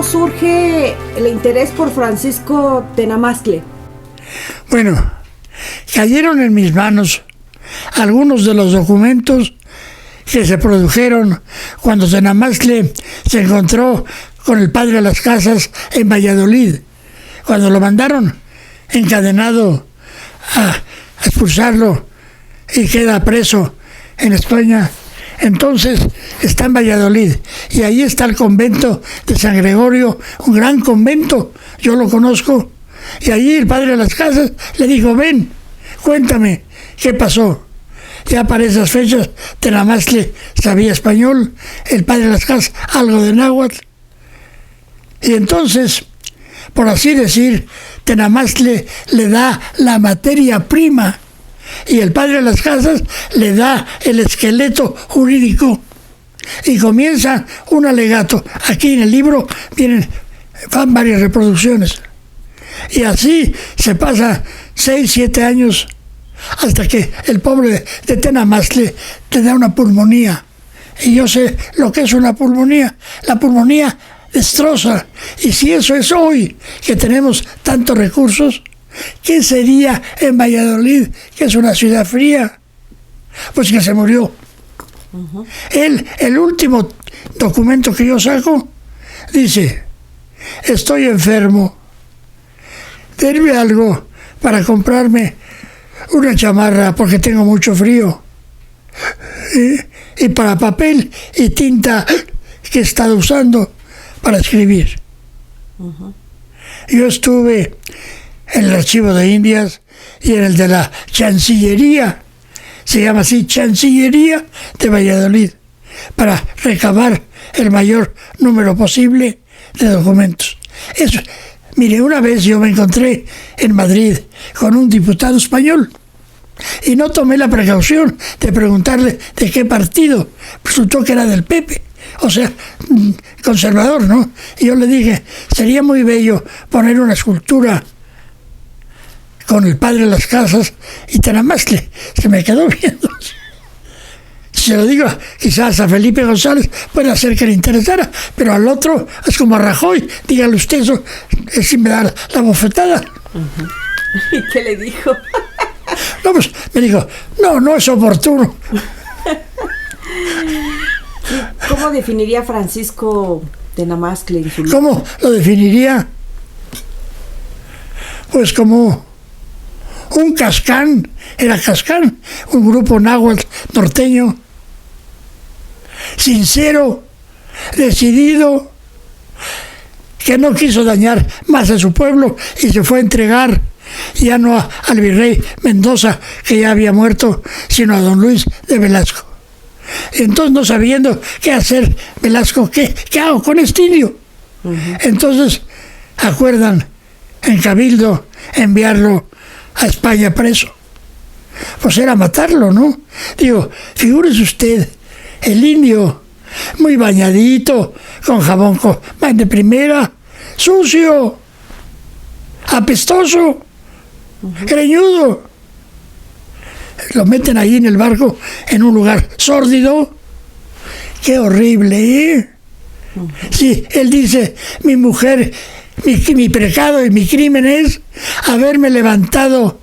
¿cómo surge el interés por Francisco Tenamazcle? Bueno, cayeron en mis manos algunos de los documentos que se produjeron cuando Tenamazcle se encontró con el padre de las casas en Valladolid, cuando lo mandaron encadenado a expulsarlo y queda preso en España. Entonces está en Valladolid y ahí está el convento de San Gregorio, un gran convento, yo lo conozco, y allí el padre de las casas le dijo: ven, cuéntame qué pasó. Ya para esas fechas Tenamazcle sabía español, el padre de las casas algo de náhuatl, y entonces, por así decir, Tenamazcle le da la materia prima y el padre de las casas le da el esqueleto jurídico y comienza un alegato. Aquí en el libro van varias reproducciones y así se pasa 6, 7 años hasta que el pobre de Tenamazcle le da una pulmonía, y yo sé lo que es una pulmonía. La pulmonía destroza, y si eso es hoy que tenemos tantos recursos, ¿qué sería en Valladolid, que es una ciudad fría? Pues que se murió. El último documento que yo saco dice: estoy enfermo, denme algo para comprarme una chamarra porque tengo mucho frío, y para papel y tinta que he estado usando para escribir. Yo estuve en el Archivo de Indias y en el de la Chancillería, se llama así, Chancillería de Valladolid, para recabar el mayor número posible de documentos. Eso, mire, una vez yo me encontré en Madrid con un diputado español y no tomé la precaución de preguntarle de qué partido. Resultó que era del PP, o sea, conservador, ¿no? Y yo le dije: sería muy bello poner una escultura con el padre de las casas y Tenamazcle. Se me quedó viendo. Si se lo digo quizás a Felipe González, puede ser que le interesara, pero al otro es como a Rajoy: dígale usted eso, si me da la bofetada. ¿Y qué le dijo? No, pues me dijo: no es oportuno. ¿Cómo definiría Francisco Tenamazcle en su libro? ¿Cómo lo definiría? Pues como un cascán, era cascán, un grupo náhuatl norteño, sincero, decidido, que no quiso dañar más a su pueblo y se fue a entregar ya no al virrey Mendoza, que ya había muerto, sino a don Luis de Velasco. Entonces, no sabiendo qué hacer, Velasco, ¿qué hago con este indio? Entonces acuerdan en Cabildo enviarlo a España preso. Pues era matarlo, ¿no? Digo, figúrese usted, el indio muy bañadito, con jabón de primera, sucio, apestoso, greñudo. Lo meten ahí en el barco, en un lugar sórdido. ¡Qué horrible, eh! Sí, él dice: mi mujer, mi pecado y mi crimen es haberme levantado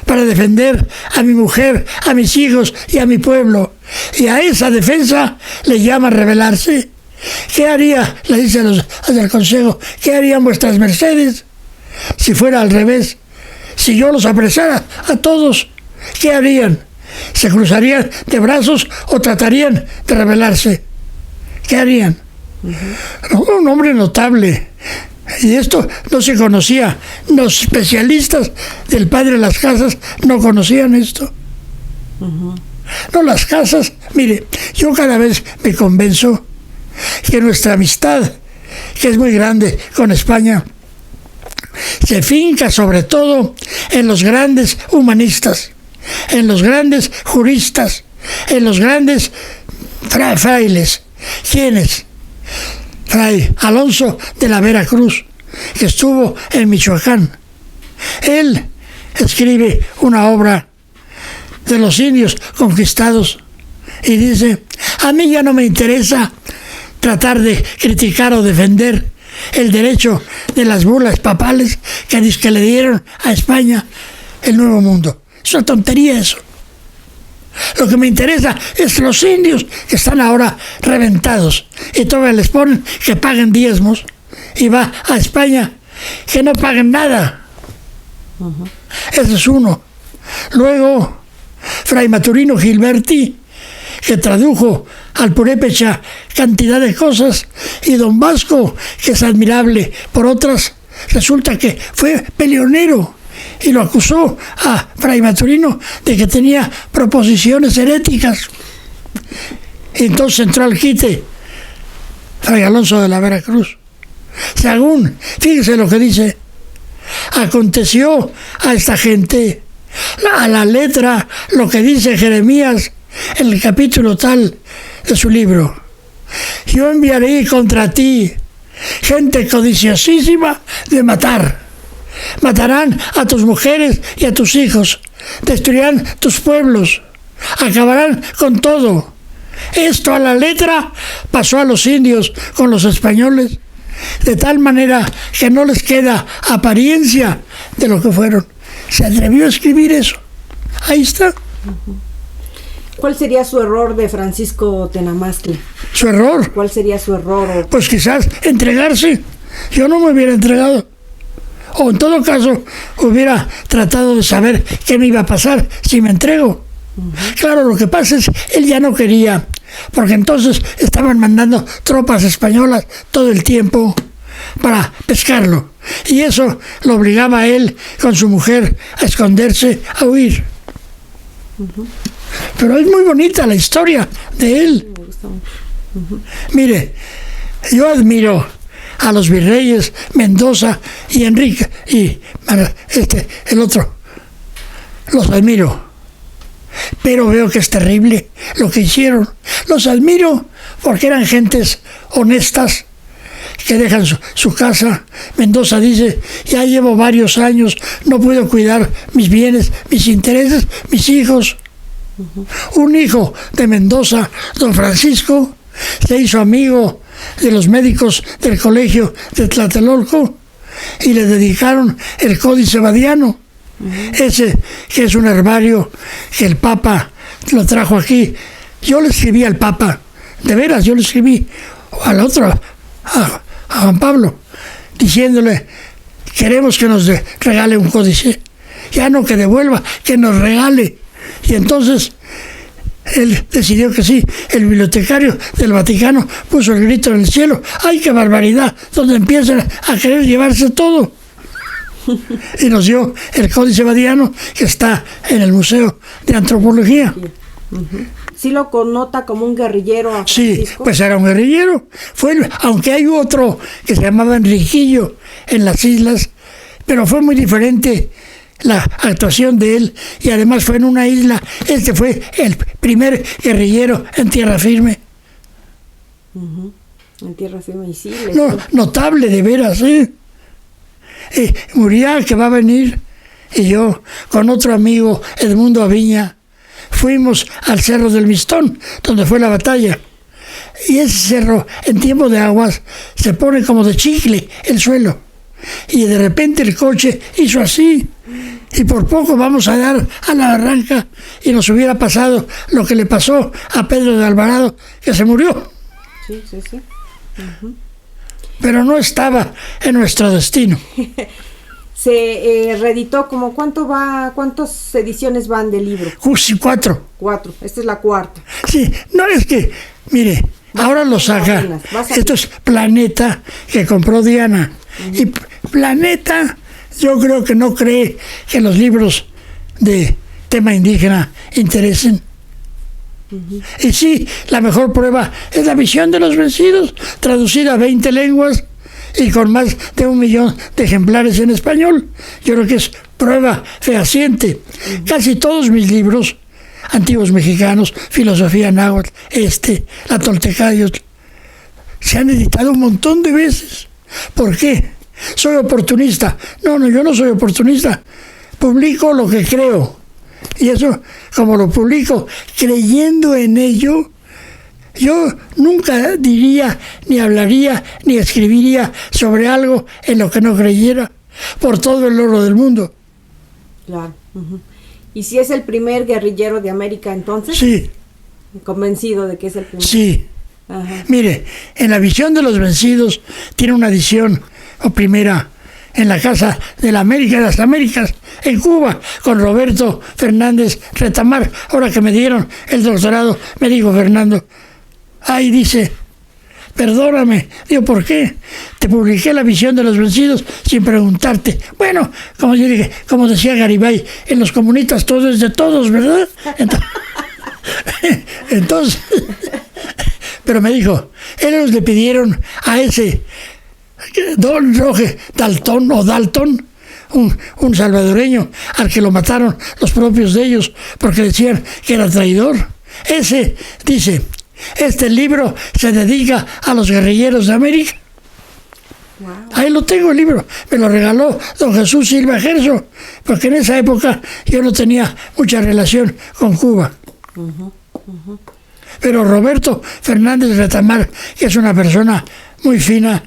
para defender a mi mujer, a mis hijos y a mi pueblo. Y a esa defensa le llama rebelarse. ¿Qué haría? Le dice a los del Consejo: ¿qué harían vuestras mercedes si fuera al revés? Si yo los apresara a todos, ¿qué harían? ¿Se cruzarían de brazos o tratarían de rebelarse? ¿Qué harían? Un hombre notable. Y esto no se conocía. Los especialistas del padre de las casas no conocían esto. No, las casas, mire, yo cada vez me convenzo que nuestra amistad, que es muy grande con España, se finca sobre todo en los grandes humanistas, en los grandes juristas, en los grandes frailes. ¿Quiénes? Fray Alonso de la Vera Cruz, que estuvo en Michoacán. Él escribe una obra de los indios conquistados y dice: a mí ya no me interesa tratar de criticar o defender el derecho de las bulas papales que le dieron a España el Nuevo Mundo. Es una tontería eso. Lo que me interesa es los indios que están ahora reventados y todavía les ponen que paguen diezmos y va a España que no paguen nada. Ese es uno. Luego, Fray Maturino Gilberti, que tradujo al purépecha cantidad de cosas, y don Vasco, que es admirable por otras, resulta que fue peleonero y lo acusó a Fray Maturino de que tenía proposiciones heréticas. Y entonces entró al quite Fray Alonso de la Veracruz. Según, fíjese lo que dice: aconteció a esta gente a la letra lo que dice Jeremías en el capítulo tal de su libro: yo enviaré contra ti gente codiciosísima de matar. Matarán a tus mujeres y a tus hijos, destruirán tus pueblos, acabarán con todo. Esto a la letra pasó a los indios con los españoles, de tal manera que no les queda apariencia de lo que fueron. Se atrevió a escribir eso. Ahí está. ¿Cuál sería su error de Francisco Tenamastla? ¿Su error? ¿Cuál sería su error? Pues quizás entregarse. Yo no me hubiera entregado. O en todo caso, hubiera tratado de saber qué me iba a pasar si me entrego. Claro, lo que pasa es él ya no quería, porque entonces estaban mandando tropas españolas todo el tiempo para pescarlo. Y eso lo obligaba a él, con su mujer, a esconderse, a huir. Pero es muy bonita la historia de él. Mire, yo admiro a los virreyes Mendoza y Enrique y el otro. Los admiro, pero veo que es terrible lo que hicieron. Los admiro porque eran gentes honestas que dejan su casa. Mendoza dice: ya llevo varios años, no puedo cuidar mis bienes, mis intereses, mis hijos. Un hijo de Mendoza, don Francisco, se hizo amigo de los médicos del colegio de Tlatelolco y le dedicaron el Códice Badiano, ese que es un herbario que el Papa lo trajo aquí. Yo le escribí al Papa, de veras, yo le escribí al otro, a Juan Pablo, diciéndole: queremos que nos regale un códice, ya no que devuelva, que nos regale. Y entonces él decidió que sí. El bibliotecario del Vaticano puso el grito en el cielo: ¡ay, qué barbaridad! Donde empiezan a querer llevarse todo. Y nos dio el Códice Badiano, que está en el Museo de Antropología. ¿Sí lo connota como un guerrillero a Francisco? Sí, pues era un guerrillero. Aunque hay otro que se llamaba Enriquillo en las islas, pero fue muy diferente la actuación de él, y además fue en una isla. Este fue el primer guerrillero en tierra firme. En tierra firme, y sí. No, notable de veras, ¿eh? Muriá, que va a venir, y yo con otro amigo, Edmundo Aviña, fuimos al Cerro del Mistón, donde fue la batalla. Y ese cerro, en tiempo de aguas, se pone como de chicle el suelo. Y de repente el coche hizo así, y por poco vamos a dar a la barranca, y nos hubiera pasado lo que le pasó a Pedro de Alvarado, que se murió. Sí. Pero no estaba en nuestro destino. Se reeditó, como ¿cuántas ediciones van del libro? Justo 4. 4, esta es la cuarta. Sí, no es que, mire, ahora lo saca. Esto es Planeta, que compró Diana. Y Planeta, yo creo que no cree que los libros de tema indígena interesen. Y sí, la mejor prueba es La visión de los vencidos, traducida a 20 lenguas y con más de 1 millón de ejemplares en español. Yo creo que es prueba fehaciente. Casi todos mis libros antiguos mexicanos, filosofía náhuatl, la Toltecayotl, se han editado un montón de veces. ¿Por qué? ¿Soy oportunista? No, yo no soy oportunista. Publico lo que creo. Y eso, como lo publico creyendo en ello, Yo nunca diría, ni hablaría, ni escribiría sobre algo en lo que no creyera, por todo el oro del mundo. Claro. Uh-huh. ¿Y si es el primer guerrillero de América entonces? Sí. Convencido de que es el primero. Sí. Ajá. Mire, en la visión de los vencidos tiene una edición, o primera, en la Casa de la América de las Américas, en Cuba, con Roberto Fernández Retamar. Ahora que me dieron el doctorado, me dijo Fernando, ahí dice, perdóname. Digo, ¿por qué? Te publiqué la visión de los vencidos sin preguntarte. Bueno, como yo dije, como decía Garibay, en los comunistas todo es de todos, ¿verdad? Entonces, pero me dijo, ellos le pidieron a ese Don Roge Dalton o Dalton, un salvadoreño al que lo mataron los propios de ellos porque decían que era traidor. Ese dice, este libro se dedica a los guerrilleros de América. Wow. Ahí lo tengo el libro, me lo regaló don Jesús Silva Gerso, porque en esa época yo no tenía mucha relación con Cuba. Uh-huh, uh-huh. Pero Roberto Fernández Retamar, que es una persona muy fina,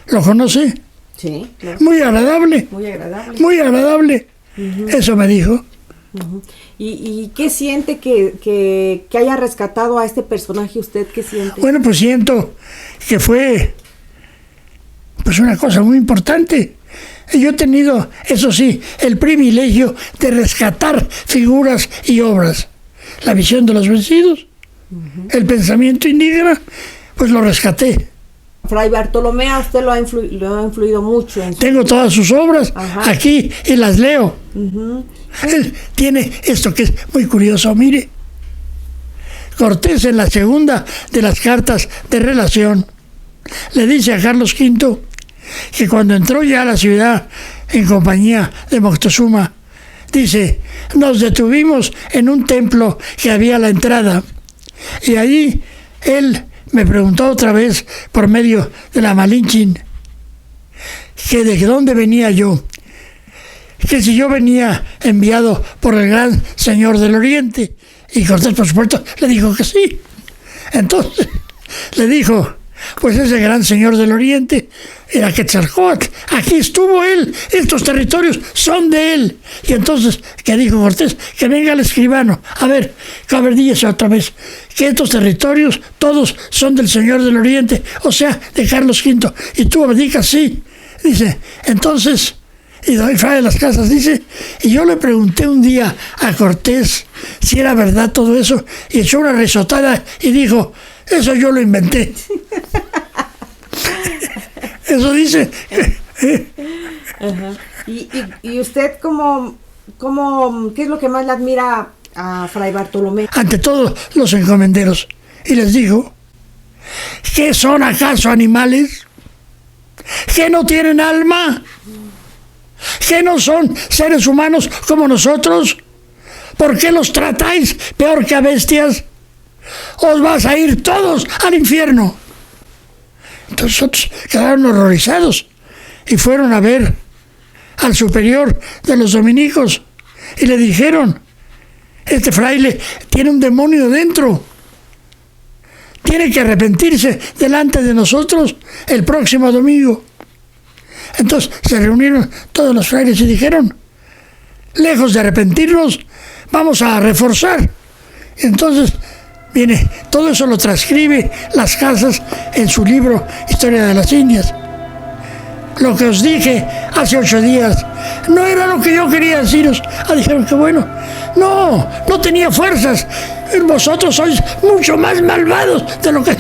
¿lo conoce? Sí, claro. Muy agradable. Muy agradable. Muy agradable. Uh-huh. Eso me dijo. Uh-huh. ¿Y qué siente que haya rescatado a este personaje usted? ¿Qué siente? Bueno, pues siento que fue pues una cosa muy importante. Yo he tenido, eso sí, el privilegio de rescatar figuras y obras. La visión de los vencidos, uh-huh. El pensamiento indígena, pues lo rescaté. Fray Bartolomé a usted lo ha influido mucho. Tengo todas sus obras, ajá, aquí y las leo. Uh-huh. Él tiene esto que es muy curioso, mire. Cortés en la segunda de las cartas de relación le dice a Carlos V que cuando entró ya a la ciudad en compañía de Moctezuma, dice, nos detuvimos en un templo que había a la entrada y ahí él me preguntó otra vez por medio de la Malinche que de dónde venía yo, que si yo venía enviado por el gran señor del Oriente, y Cortés por supuesto le dijo que sí. Entonces le dijo, pues ese gran señor del Oriente era Quetzalcóatl, aquí estuvo él, estos territorios son de él. Y entonces, ¿qué dijo Cortés? Que venga el escribano, a ver, dígase otra vez, que estos territorios todos son del señor del Oriente, o sea, de Carlos V, y tú abdicas, sí. Dice, entonces, y doy Fray de las Casas dice, y yo le pregunté un día a Cortés si era verdad todo eso, y echó una risotada y dijo, eso yo lo inventé. Eso dice. Uh-huh. ¿Y usted qué es lo que más le admira a Fray Bartolomé? Ante todo, los encomenderos. Y les digo, ¿qué son acaso animales? ¿Que no tienen alma? ¿Que no son seres humanos como nosotros? ¿Por qué los tratáis peor que a bestias? Os vas a ir todos al infierno. Entonces otros quedaron horrorizados y fueron a ver al superior de los dominicos y le dijeron, este fraile tiene un demonio dentro, tiene que arrepentirse delante de nosotros el próximo domingo. Entonces se reunieron todos los frailes y dijeron, lejos de arrepentirnos, vamos a reforzar. Y entonces viene, todo eso lo transcribe Las Casas en su libro Historia de las Indias. Lo que os dije hace 8 días no era lo que yo quería deciros. Dijeron que bueno, no tenía fuerzas. Vosotros sois mucho más malvados de lo que...